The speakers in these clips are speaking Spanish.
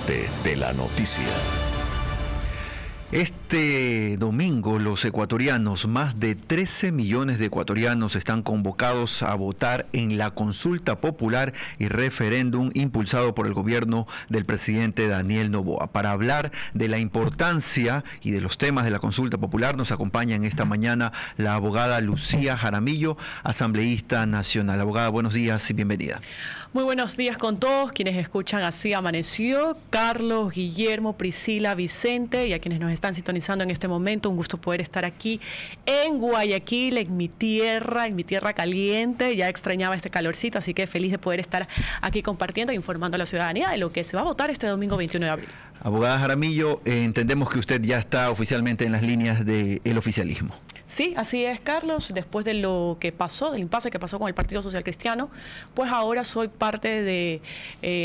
parte de la noticia. Este domingo los ecuatorianos, más de 13 millones de ecuatorianos están convocados a votar en la consulta popular y referéndum impulsado por el gobierno del presidente Daniel Noboa. Para hablar de la importancia y de los temas de la consulta popular nos acompaña en esta mañana la abogada Lucía Jaramillo, asambleísta nacional. Abogada, buenos días y bienvenida. Muy buenos días con todos quienes escuchan Así Amaneció, Carlos, Guillermo, Priscila, Vicente y a quienes nos están sintonizando en este momento. Un gusto poder estar aquí en Guayaquil, en mi tierra caliente. Ya extrañaba este calorcito, así que feliz de poder estar aquí compartiendo e informando a la ciudadanía de lo que se va a votar este domingo 21 de abril. Abogada Jaramillo, entendemos que usted ya está oficialmente en las líneas del oficialismo. Sí, así es, Carlos. Después de lo que pasó, del impasse que pasó con el Partido Social Cristiano, pues ahora soy parte de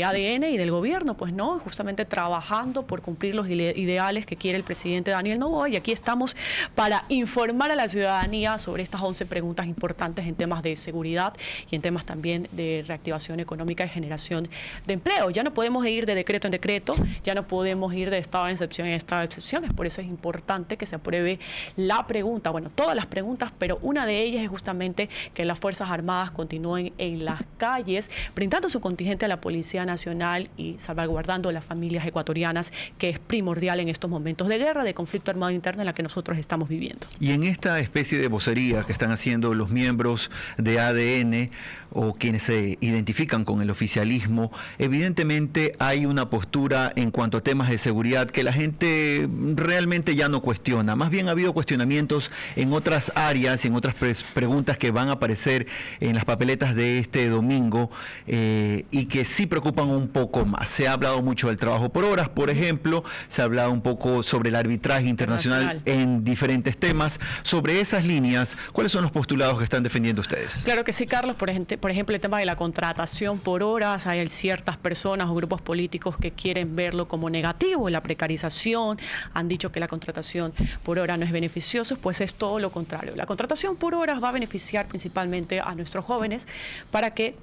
ADN y del gobierno, pues no, justamente trabajando por cumplir los ideales que quiere el presidente Daniel Noboa, y aquí estamos para informar a la ciudadanía sobre estas 11 preguntas importantes en temas de seguridad y en temas también de reactivación económica y generación de empleo. Ya no podemos ir de decreto en decreto, ya no podemos ir de estado de excepción en estado de excepciones, por eso es importante que se apruebe la pregunta, bueno, todas las preguntas, pero una de ellas es justamente que las Fuerzas Armadas continúen en las calles, brindando su contingente a la Policía Nacional y salvaguardando a las familias ecuatorianas, que es primordial en estos momentos de guerra, de conflicto armado interno en la que nosotros estamos viviendo. Y en esta especie de vocería que están haciendo los miembros de ADN o quienes se identifican con el oficialismo, evidentemente hay una postura en cuanto a temas de seguridad que la gente realmente ya no cuestiona. Más bien ha habido cuestionamientos en otras áreas y en otras preguntas que van a aparecer en las papeletas de este domingo y que sí preocupan un poco más. Se ha hablado mucho del trabajo por horas, por ejemplo, se ha hablado un poco sobre el arbitraje internacional en diferentes temas. Sobre esas líneas, ¿cuáles son los postulados que están defendiendo ustedes? Claro que sí, Carlos. Por ejemplo, el tema de la contratación por horas, hay ciertas personas o grupos políticos que quieren verlo como negativo, la precarización, han dicho que la contratación por hora no es beneficioso, pues es todo lo contrario. La contratación por horas va a beneficiar principalmente a nuestros jóvenes para que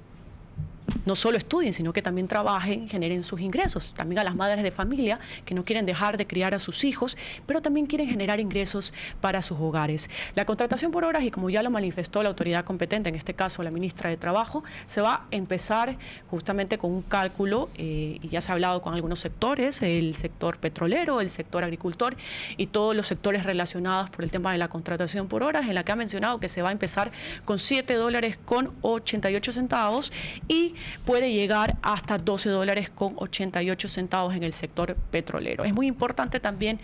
no solo estudien, sino que también trabajen, generen sus ingresos. También a las madres de familia que no quieren dejar de criar a sus hijos, pero también quieren generar ingresos para sus hogares. La contratación por horas, y como ya lo manifestó la autoridad competente, en este caso la ministra de Trabajo, se va a empezar justamente con un cálculo, y ya se ha hablado con algunos sectores, el sector petrolero, el sector agricultor y todos los sectores relacionados por el tema de la contratación por horas, en la que ha mencionado que se va a empezar con $7.88 y puede llegar hasta $12.88 en el sector petrolero. Es muy importante también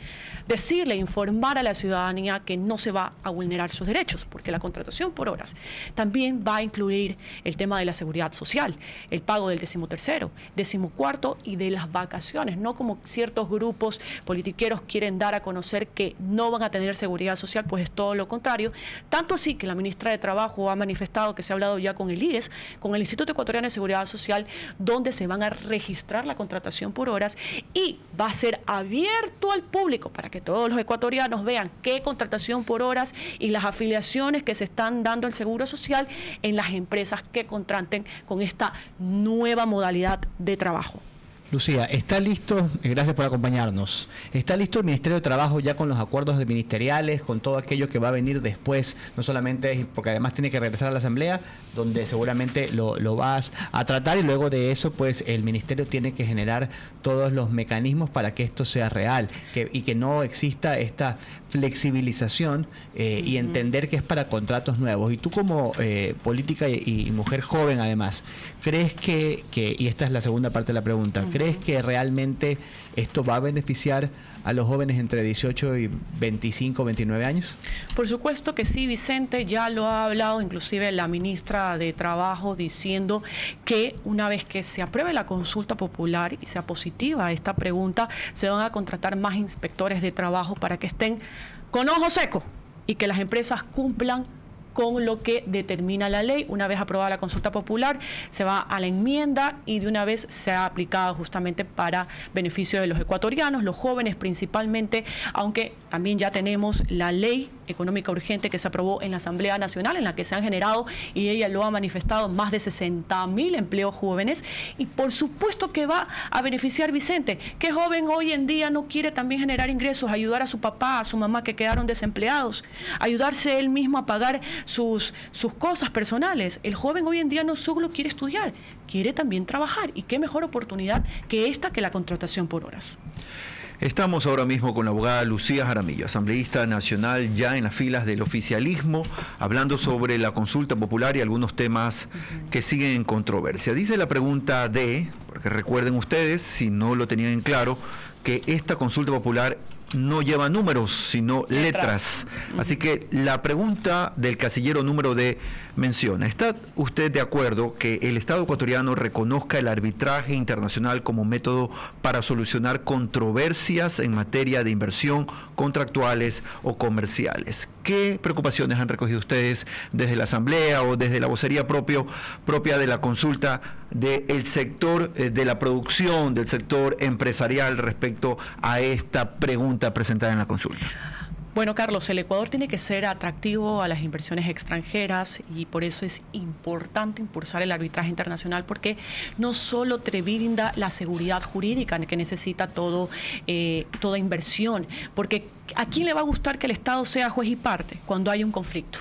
decirle, informar a la ciudadanía que no se va a vulnerar sus derechos, porque la contratación por horas también va a incluir el tema de la seguridad social, el pago del 13º, 14º y de las vacaciones, no como ciertos grupos politiqueros quieren dar a conocer que no van a tener seguridad social, pues es todo lo contrario. Tanto así que la ministra de Trabajo ha manifestado que se ha hablado ya con el IES, con el Instituto Ecuatoriano de Seguridad Social, donde se van a registrar la contratación por horas y va a ser abierto al público para que todos los ecuatorianos vean qué contratación por horas y las afiliaciones que se están dando al Seguro Social en las empresas que contraten con esta nueva modalidad de trabajo. Lucía, ¿está listo? Gracias por acompañarnos. ¿Está listo el Ministerio de Trabajo ya con los acuerdos ministeriales, con todo aquello que va a venir después? No solamente porque además tiene que regresar a la Asamblea, donde seguramente lo vas a tratar, y luego de eso, pues el Ministerio tiene que generar todos los mecanismos para que esto sea real y que no exista esta flexibilización y entender que es para contratos nuevos. Y tú como política y mujer joven además, ¿crees que, y esta es la segunda parte de la pregunta, ¿crees que realmente esto va a beneficiar a los jóvenes entre 18 y 25, 29 años? Por supuesto que sí, Vicente, ya lo ha hablado inclusive la ministra de Trabajo, diciendo que una vez que se apruebe la consulta popular y sea positiva esta pregunta, se van a contratar más inspectores de trabajo para que estén con ojo seco y que las empresas cumplan con lo que determina la ley. Una vez aprobada la consulta popular, se va a la enmienda y de una vez se ha aplicado justamente para beneficio de los ecuatorianos, los jóvenes principalmente, aunque también ya tenemos la ley económica urgente que se aprobó en la Asamblea Nacional, en la que se han generado, y ella lo ha manifestado, más de 60.000 empleos jóvenes. Y por supuesto que va a beneficiar Vicente. ¿Qué joven hoy en día no quiere también generar ingresos, ayudar a su papá, a su mamá que quedaron desempleados, ayudarse él mismo a pagar sus cosas personales? El joven hoy en día no solo quiere estudiar, quiere también trabajar. ¿Y qué mejor oportunidad que esta, que la contratación por horas? Estamos ahora mismo con la abogada Lucía Jaramillo, asambleísta nacional ya en las filas del oficialismo, hablando sobre la consulta popular y algunos temas que siguen en controversia. Dice la pregunta D, porque recuerden ustedes, si no lo tenían en claro, que esta consulta popular no lleva números, sino letras. Así que la pregunta del casillero número D menciona: ¿está usted de acuerdo que el Estado ecuatoriano reconozca el arbitraje internacional como método para solucionar controversias en materia de inversión, contractuales o comerciales? ¿Qué preocupaciones han recogido ustedes desde la Asamblea o desde la vocería propia de la consulta del sector de la producción, del sector empresarial respecto a esta pregunta presentada en la consulta? Bueno, Carlos, el Ecuador tiene que ser atractivo a las inversiones extranjeras y por eso es importante impulsar el arbitraje internacional, porque no solo te brinda la seguridad jurídica que necesita toda inversión, porque ¿a quién le va a gustar que el Estado sea juez y parte cuando hay un conflicto?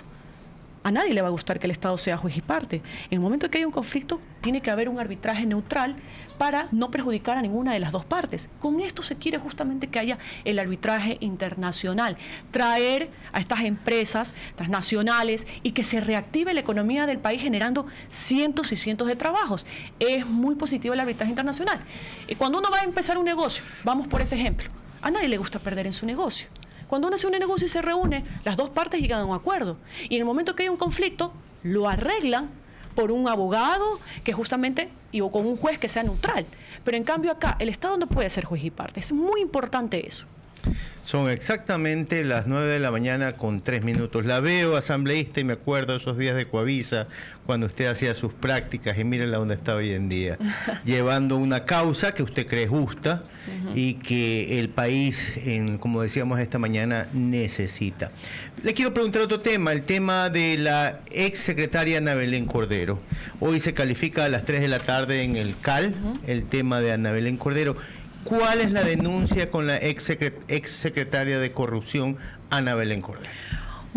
A nadie le va a gustar que el Estado sea juez y parte. En el momento que hay un conflicto, tiene que haber un arbitraje neutral para no perjudicar a ninguna de las dos partes. Con esto se quiere justamente que haya el arbitraje internacional, traer a estas empresas transnacionales y que se reactive la economía del país generando cientos y cientos de trabajos. Es muy positivo el arbitraje internacional. Y cuando uno va a empezar un negocio, vamos por ese ejemplo, a nadie le gusta perder en su negocio. Cuando uno hace un negocio y se reúne, las dos partes llegan a un acuerdo. Y en el momento que hay un conflicto, lo arreglan por un abogado que justamente, o con un juez que sea neutral. Pero en cambio acá, el Estado no puede ser juez y parte. Es muy importante eso. Son exactamente las 9 de la mañana con 3 minutos. La veo, asambleísta, y me acuerdo de esos días de Coavisa, cuando usted hacía sus prácticas, y mírenla donde está hoy en día, llevando una causa que usted cree justa y que el país, como decíamos esta mañana, necesita. Le quiero preguntar otro tema, el tema de la ex secretaria Ana Belén Cordero. Hoy se califica a las 3 de la tarde en el CAL, el tema de Ana Belén Cordero. ¿Cuál es la denuncia con la ex secretaria de corrupción, Ana Belén Cordero?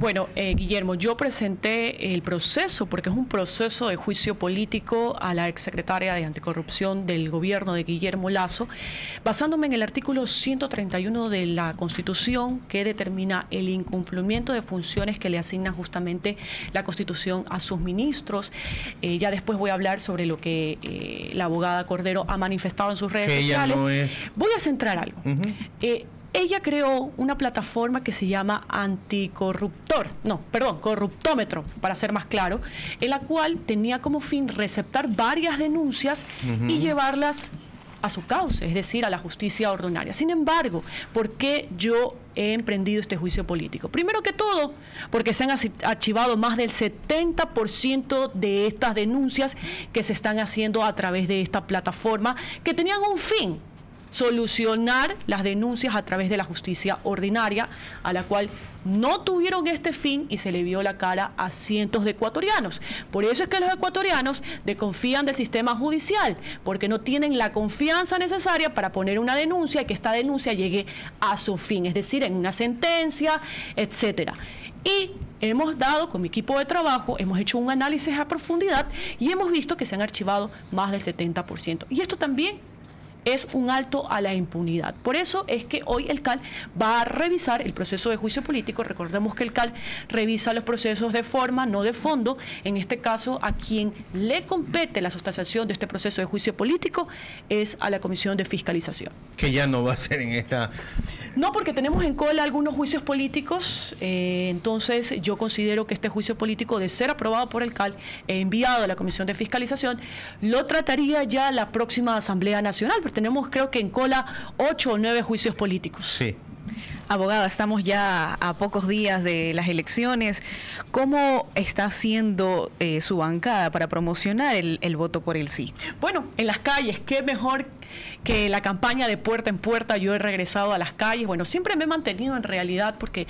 Bueno, Guillermo, yo presenté el proceso, porque es un proceso de juicio político a la exsecretaria de Anticorrupción del gobierno de Guillermo Lasso, basándome en el artículo 131 de la Constitución, que determina el incumplimiento de funciones que le asigna justamente la Constitución a sus ministros. Ya después voy a hablar sobre lo que la abogada Cordero ha manifestado en sus redes sociales. Voy a centrar algo. Ella creó una plataforma que se llama Corruptómetro, para ser más claro, en la cual tenía como fin receptar varias denuncias y llevarlas a su cauce, es decir, a la justicia ordinaria. Sin embargo, ¿por qué yo he emprendido este juicio político? Primero que todo, porque se han archivado más del 70% de estas denuncias que se están haciendo a través de esta plataforma, que tenían un fin: solucionar las denuncias a través de la justicia ordinaria, a la cual no tuvieron este fin y se le vio la cara a cientos de ecuatorianos. Por eso es que los ecuatorianos desconfían del sistema judicial, porque no tienen la confianza necesaria para poner una denuncia y que esta denuncia llegue a su fin, es decir, en una sentencia, etcétera. Y hemos dado, con mi equipo de trabajo, hemos hecho un análisis a profundidad y hemos visto que se han archivado más del 70%. Y esto también es un alto a la impunidad. Por eso es que hoy el CAL va a revisar el proceso de juicio político. Recordemos que el CAL revisa los procesos de forma, no de fondo. En este caso, a quien le compete la sustanciación de este proceso de juicio político es a la Comisión de Fiscalización. Que ya no va a ser en esta... No, porque tenemos en cola algunos juicios políticos, entonces yo considero que este juicio político, de ser aprobado por el CAL e enviado a la Comisión de Fiscalización, lo trataría ya la próxima Asamblea Nacional, pero tenemos, creo que en cola 8 o 9 juicios políticos. Sí. Abogada, estamos ya a pocos días de las elecciones. ¿Cómo está haciendo su bancada para promocionar el voto por el sí? Bueno, en las calles, qué mejor que la campaña de puerta en puerta yo he regresado a las calles. Bueno, siempre me he mantenido en realidad, porque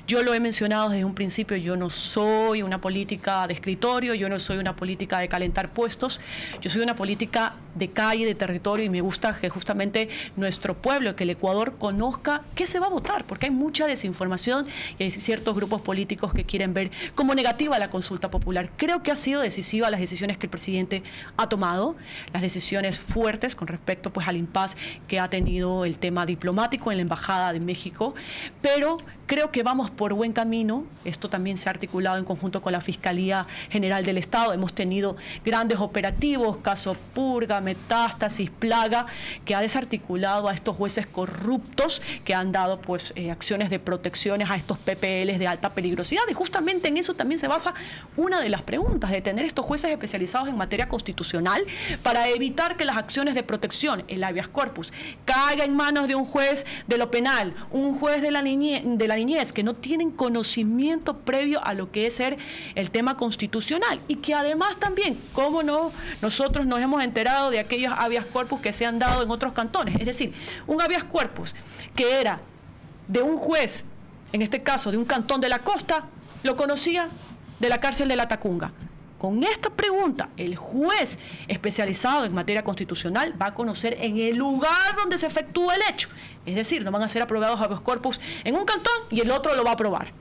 yo lo he mencionado desde un principio, yo no soy una política de escritorio, yo no soy una política de calentar puestos, yo soy una política de calle, de territorio, y me gusta que justamente nuestro pueblo, que el Ecuador conozca qué se va a votar, porque hay mucha desinformación y hay ciertos grupos políticos que quieren ver como negativa la consulta popular. Creo que ha sido decisiva las decisiones que el presidente ha tomado, las decisiones fuertes con respecto pues al impasse que ha tenido el tema diplomático en la Embajada de México, pero creo que vamos por buen camino. Esto también se ha articulado en conjunto con la Fiscalía General del Estado. Hemos tenido grandes operativos, caso Purga, Metástasis, Plaga, que ha desarticulado a estos jueces corruptos que han dado pues acciones de protecciones a estos PPLs de alta peligrosidad. Y justamente en eso también se basa una de las preguntas, de tener estos jueces especializados en materia constitucional para evitar que las acciones de protección, el habeas corpus, caiga en manos de un juez de lo penal, un juez de la niñez, que no tienen conocimiento previo a lo que es ser el tema constitucional, y que además también, cómo no, nosotros nos hemos enterado de aquellos habeas corpus que se han dado en otros cantones. Es decir, un habeas corpus que era de un juez, en este caso de un cantón de la costa, lo conocía de la cárcel de La Tacunga. Con esta pregunta, el juez especializado en materia constitucional va a conocer en el lugar donde se efectúa el hecho. Es decir, no van a ser aprobados habeas corpus en un cantón y el otro lo va a aprobar.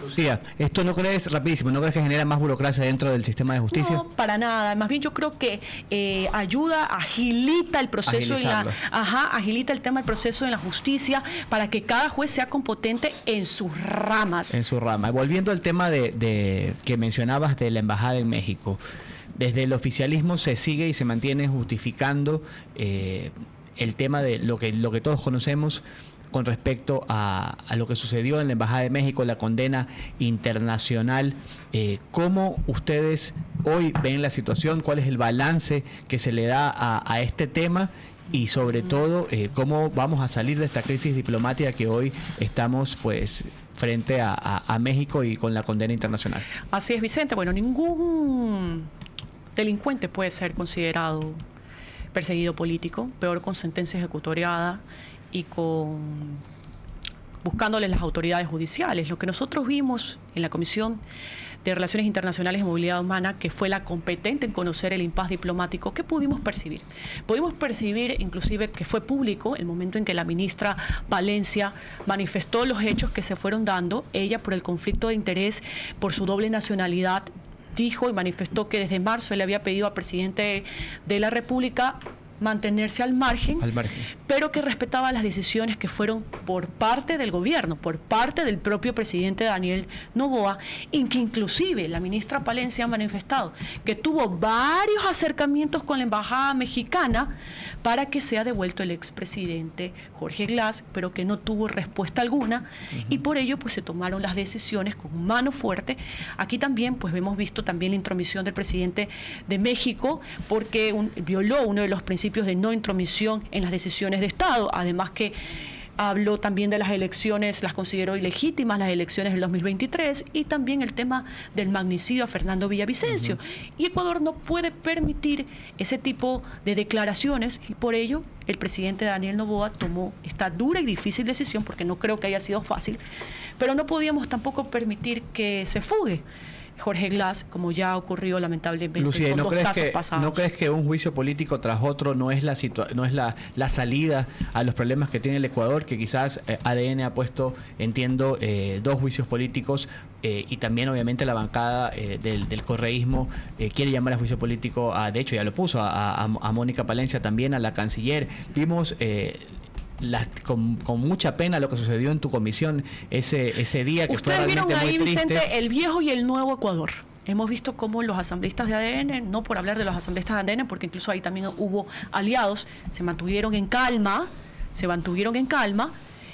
Lucía, ¿esto no crees, rapidísimo, no crees que genera más burocracia dentro del sistema de justicia? No, para nada. Más bien yo creo que ayuda, agilita el proceso, agilita el tema del proceso en la justicia para que cada juez sea competente en sus ramas. En su rama. Volviendo al tema de que mencionabas de la Embajada en México, desde el oficialismo se sigue y se mantiene justificando el tema de lo que todos conocemos con respecto a lo que sucedió en la Embajada de México, la condena internacional. ¿Cómo ustedes hoy ven la situación? ¿Cuál es el balance que se le da a este tema? Y sobre todo, ¿cómo vamos a salir de esta crisis diplomática que hoy estamos pues frente a México y con la condena internacional? Así es, Vicente. Bueno, ningún delincuente puede ser considerado perseguido político, peor con sentencia ejecutoriada y buscándoles las autoridades judiciales. Lo que nosotros vimos en la Comisión de Relaciones Internacionales y Movilidad Humana, que fue la competente en conocer el impasse diplomático, ¿qué pudimos percibir? Pudimos percibir inclusive que fue público el momento en que la ministra Palencia manifestó los hechos que se fueron dando, ella por el conflicto de interés, por su doble nacionalidad, dijo y manifestó que desde marzo él había pedido al presidente de la República mantenerse al margen, pero que respetaba las decisiones que fueron por parte del gobierno, por parte del propio presidente Daniel Noboa, y que inclusive la ministra Palencia ha manifestado que tuvo varios acercamientos con la embajada mexicana para que sea devuelto el expresidente Jorge Glass, pero que no tuvo respuesta alguna, y por ello pues se tomaron las decisiones con mano fuerte. Aquí también pues hemos visto también la intromisión del presidente de México, porque violó uno de los principios de no intromisión en las decisiones de Estado, además que habló también de las elecciones, las consideró ilegítimas, las elecciones del 2023, y también el tema del magnicidio a Fernando Villavicencio. Y Ecuador no puede permitir ese tipo de declaraciones, y por ello el presidente Daniel Noboa tomó esta dura y difícil decisión, porque no creo que haya sido fácil, pero no podíamos tampoco permitir que se fugue Jorge Glass, como ya ha ocurrido lamentablemente. Lucía, con ¿no los crees casos pasados? ¿No crees que un juicio político tras otro no es la salida a los problemas que tiene el Ecuador? Que quizás ADN ha puesto, entiendo, 2 juicios políticos, y también obviamente la bancada del correísmo quiere llamar a juicio político, de hecho ya lo puso, a Mónica Palencia, también a la canciller. Vimos con mucha pena lo que sucedió en tu comisión ese día, que fue realmente muy triste. Ustedes vieron ahí, Vicente, el viejo y el nuevo Ecuador. Hemos visto cómo los asambleístas de ADN, no por hablar de los asambleístas de ADN, porque incluso ahí también hubo aliados, se mantuvieron en calma,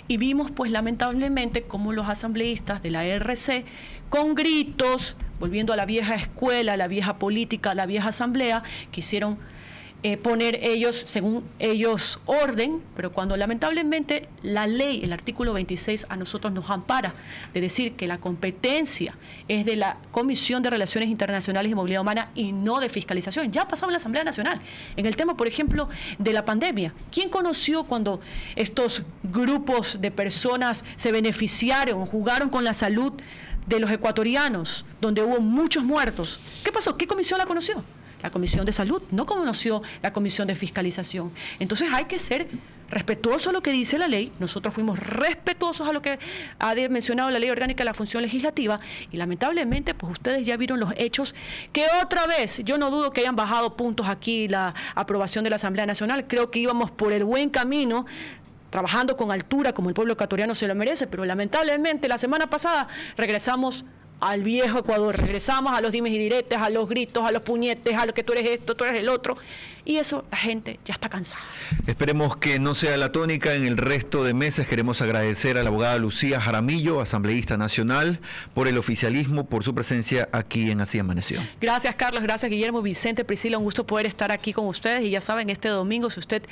y vimos pues lamentablemente cómo los asambleístas de la RC, con gritos, volviendo a la vieja escuela, la vieja política, la vieja asamblea, quisieron poner ellos, según ellos, orden, pero cuando lamentablemente la ley, el artículo 26, a nosotros nos ampara de decir que la competencia es de la Comisión de Relaciones Internacionales y Movilidad Humana y no de fiscalización. Ya pasaba en la Asamblea Nacional. En el tema, por ejemplo, de la pandemia. ¿Quién conoció cuando estos grupos de personas se beneficiaron, jugaron con la salud de los ecuatorianos, donde hubo muchos muertos? ¿Qué pasó? ¿Qué comisión la conoció? La Comisión de Salud, no conoció la Comisión de Fiscalización. Entonces hay que ser respetuoso a lo que dice la ley. Nosotros fuimos respetuosos a lo que ha mencionado la Ley Orgánica de la Función Legislativa y lamentablemente pues ustedes ya vieron los hechos que otra vez, yo no dudo que hayan bajado puntos aquí la aprobación de la Asamblea Nacional. Creo que íbamos por el buen camino, trabajando con altura como el pueblo ecuatoriano se lo merece, pero lamentablemente la semana pasada regresamos al viejo Ecuador, regresamos a los dimes y diretes, a los gritos, a los puñetes, a lo que tú eres esto, tú eres el otro, y eso la gente ya está cansada. Esperemos que no sea la tónica en el resto de meses. Queremos agradecer a la abogada Lucía Jaramillo, asambleísta nacional, por el oficialismo, por su presencia aquí en Así Amaneció. Gracias, Carlos, gracias, Guillermo, Vicente, Priscila, un gusto poder estar aquí con ustedes, y ya saben, este domingo, si usted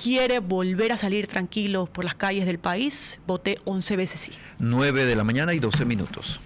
quiere volver a salir tranquilo por las calles del país, vote 11 veces sí. 9 de la mañana y 12 minutos.